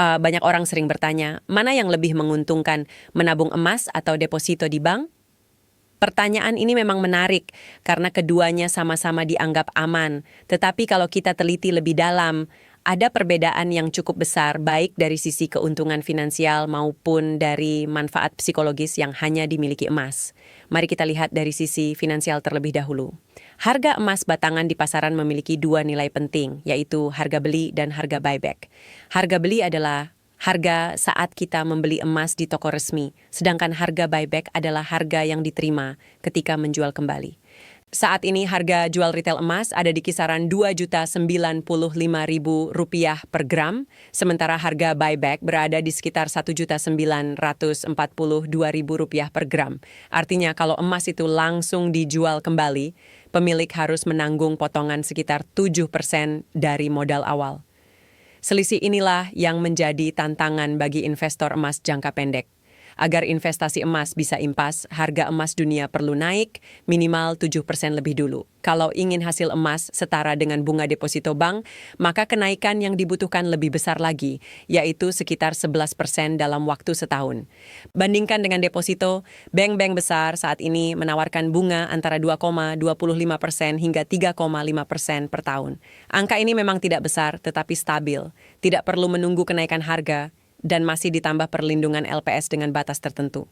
Banyak orang sering bertanya, mana yang lebih menguntungkan, menabung emas atau deposito di bank? Pertanyaan ini memang menarik karena keduanya sama-sama dianggap aman. Tetapi kalau kita teliti lebih dalam, ada perbedaan yang cukup besar baik dari sisi keuntungan finansial maupun dari manfaat psikologis yang hanya dimiliki emas. Mari kita lihat dari sisi finansial terlebih dahulu. Harga emas batangan di pasaran memiliki dua nilai penting, yaitu harga beli dan harga buyback. Harga beli adalah harga saat kita membeli emas di toko resmi, sedangkan harga buyback adalah harga yang diterima ketika menjual kembali. Saat ini harga jual retail emas ada di kisaran Rp2.095.000 per gram, sementara harga buyback berada di sekitar Rp1.942.000 per gram. Artinya kalau emas itu langsung dijual kembali, pemilik harus menanggung potongan sekitar 7% dari modal awal. Selisih inilah yang menjadi tantangan bagi investor emas jangka pendek. Agar investasi emas bisa impas, harga emas dunia perlu naik minimal 7% lebih dulu. Kalau ingin hasil emas setara dengan bunga deposito bank, maka kenaikan yang dibutuhkan lebih besar lagi, yaitu sekitar 11% dalam waktu setahun. Bandingkan dengan deposito, bank-bank besar saat ini menawarkan bunga antara 2,25% hingga 3,5% per tahun. Angka ini memang tidak besar, tetapi stabil. Tidak perlu menunggu kenaikan harga, dan masih ditambah perlindungan LPS dengan batas tertentu.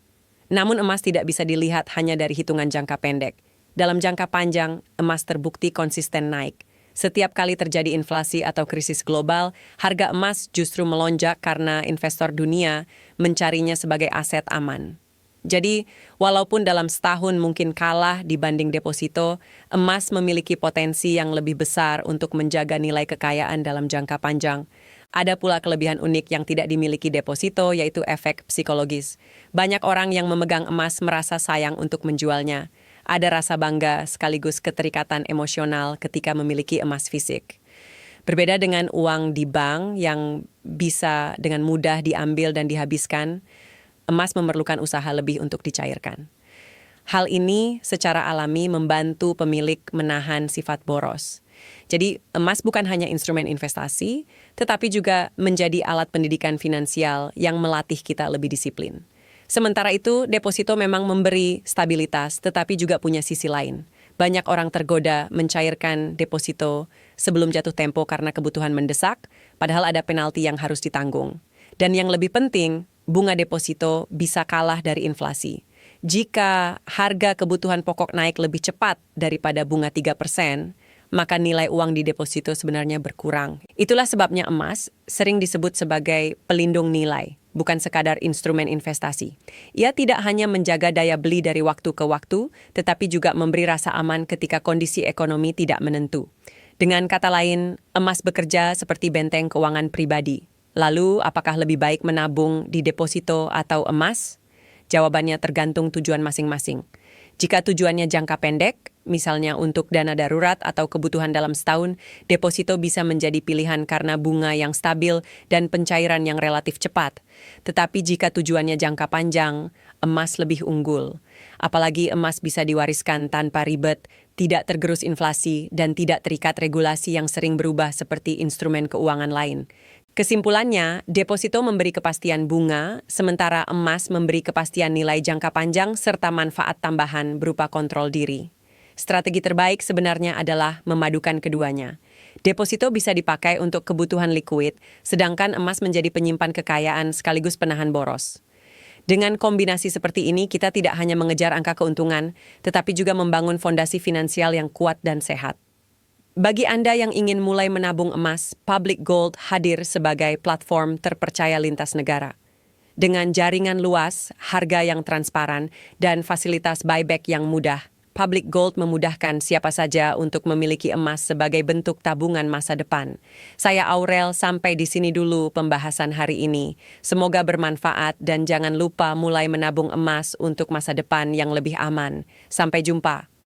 Namun emas tidak bisa dilihat hanya dari hitungan jangka pendek. Dalam jangka panjang, emas terbukti konsisten naik. Setiap kali terjadi inflasi atau krisis global, harga emas justru melonjak karena investor dunia mencarinya sebagai aset aman. Jadi, walaupun dalam setahun mungkin kalah dibanding deposito, emas memiliki potensi yang lebih besar untuk menjaga nilai kekayaan dalam jangka panjang. Ada pula kelebihan unik yang tidak dimiliki deposito, yaitu efek psikologis. Banyak orang yang memegang emas merasa sayang untuk menjualnya. Ada rasa bangga sekaligus keterikatan emosional ketika memiliki emas fisik. Berbeda dengan uang di bank yang bisa dengan mudah diambil dan dihabiskan, emas memerlukan usaha lebih untuk dicairkan. Hal ini secara alami membantu pemilik menahan sifat boros. Jadi, emas bukan hanya instrumen investasi, tetapi juga menjadi alat pendidikan finansial yang melatih kita lebih disiplin. Sementara itu, deposito memang memberi stabilitas, tetapi juga punya sisi lain. Banyak orang tergoda mencairkan deposito sebelum jatuh tempo karena kebutuhan mendesak, padahal ada penalti yang harus ditanggung. Dan yang lebih penting, bunga deposito bisa kalah dari inflasi. Jika harga kebutuhan pokok naik lebih cepat daripada bunga 3%, maka nilai uang di deposito sebenarnya berkurang. Itulah sebabnya emas sering disebut sebagai pelindung nilai, bukan sekadar instrumen investasi. Ia tidak hanya menjaga daya beli dari waktu ke waktu, tetapi juga memberi rasa aman ketika kondisi ekonomi tidak menentu. Dengan kata lain, emas bekerja seperti benteng keuangan pribadi. Lalu, apakah lebih baik menabung di deposito atau emas? Jawabannya tergantung tujuan masing-masing. Jika tujuannya jangka pendek, misalnya untuk dana darurat atau kebutuhan dalam setahun, deposito bisa menjadi pilihan karena bunga yang stabil dan pencairan yang relatif cepat. Tetapi jika tujuannya jangka panjang, emas lebih unggul. Apalagi emas bisa diwariskan tanpa ribet, tidak tergerus inflasi, dan tidak terikat regulasi yang sering berubah seperti instrumen keuangan lain. Kesimpulannya, deposito memberi kepastian bunga, sementara emas memberi kepastian nilai jangka panjang serta manfaat tambahan berupa kontrol diri. Strategi terbaik sebenarnya adalah memadukan keduanya. Deposito bisa dipakai untuk kebutuhan likuid, sedangkan emas menjadi penyimpan kekayaan sekaligus penahan boros. Dengan kombinasi seperti ini, kita tidak hanya mengejar angka keuntungan, tetapi juga membangun fondasi finansial yang kuat dan sehat. Bagi Anda yang ingin mulai menabung emas, Public Gold hadir sebagai platform terpercaya lintas negara. Dengan jaringan luas, harga yang transparan, dan fasilitas buyback yang mudah, Public Gold memudahkan siapa saja untuk memiliki emas sebagai bentuk tabungan masa depan. Saya Aurel, sampai di sini dulu pembahasan hari ini. Semoga bermanfaat dan jangan lupa mulai menabung emas untuk masa depan yang lebih aman. Sampai jumpa.